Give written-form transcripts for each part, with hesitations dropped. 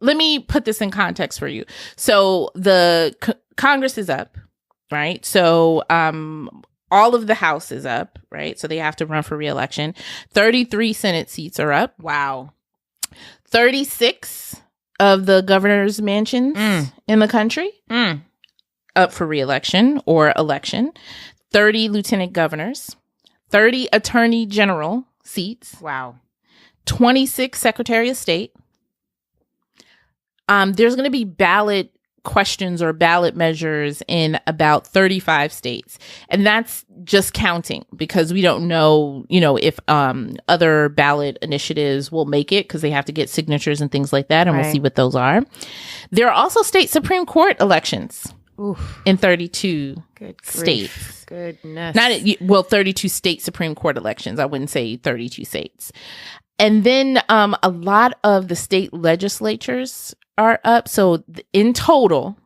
let me put this in context for you. So the Congress is up, right? So all of the House is up, right? So they have to run for re-election. 33 Senate seats are up. Wow. 36 of the governor's mansions in the country up for re-election or election. 30 lieutenant governors. 30 attorney general seats. Wow. 26 secretary of state. There's going to be ballot questions or ballot measures in about 35 states. And that's just counting because we don't know, if other ballot initiatives will make it because they have to get signatures and things like that. And we'll see what those are. There are also state Supreme Court elections in 32 states. Goodness. 32 state Supreme Court elections. I wouldn't say 32 states. And then a lot of the state legislatures are up. So in total,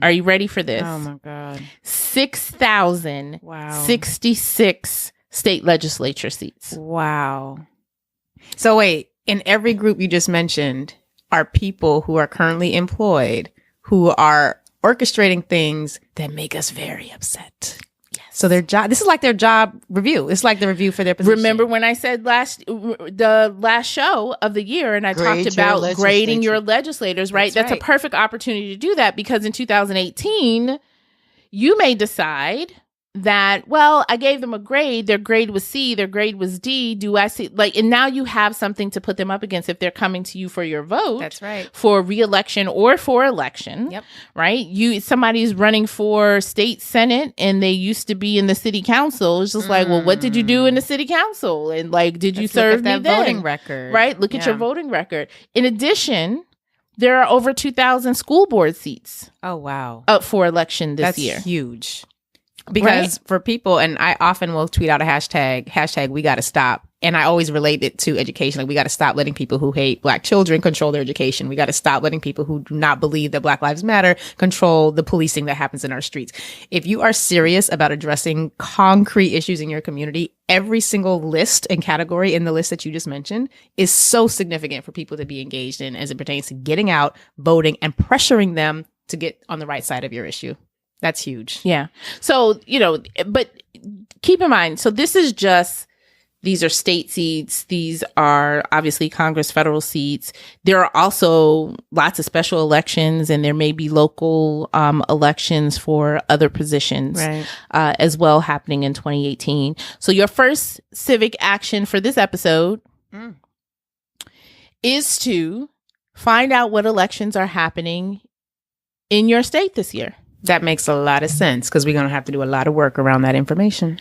are you ready for this? Oh my God. 6,066 state legislature seats. Wow. So wait, in every group you just mentioned are people who are currently employed who are orchestrating things that make us very upset. So their job, this is like their job review. It's like the review for their position. Remember when I said the last show of the year and I talked about grading your legislators, right? That's a perfect opportunity to do that because in 2018, you may decide that, well, I gave them a grade. Their grade was C. Their grade was D. Do I see and now you have something to put them up against if they're coming to you for your vote. That's right. For re-election or for election. Yep. Right. Somebody's running for state senate and they used to be in the city council. It's just like, well, what did you do in the city council? And did you serve me then? Voting record. Right. Look at your voting record. In addition, there are over 2,000 school board seats. Oh, wow. Up for election this year. That's huge. Because for people, and I often will tweet out a hashtag we gotta stop. And I always relate it to education. We got to stop letting people who hate Black children control their education. We got to stop letting people who do not believe that Black Lives Matter control the policing that happens in our streets. If you are serious about addressing concrete issues in your community, every single list and category in the list that you just mentioned is so significant for people to be engaged in as it pertains to getting out, voting, and pressuring them to get on the right side of your issue. That's huge. Yeah. So, but keep in mind, so these are state seats. These are obviously Congress federal seats. There are also lots of special elections and there may be local elections for other positions as well happening in 2018. So your first civic action for this episode is to find out what elections are happening in your state this year. That makes a lot of sense because we're going to have to do a lot of work around that information.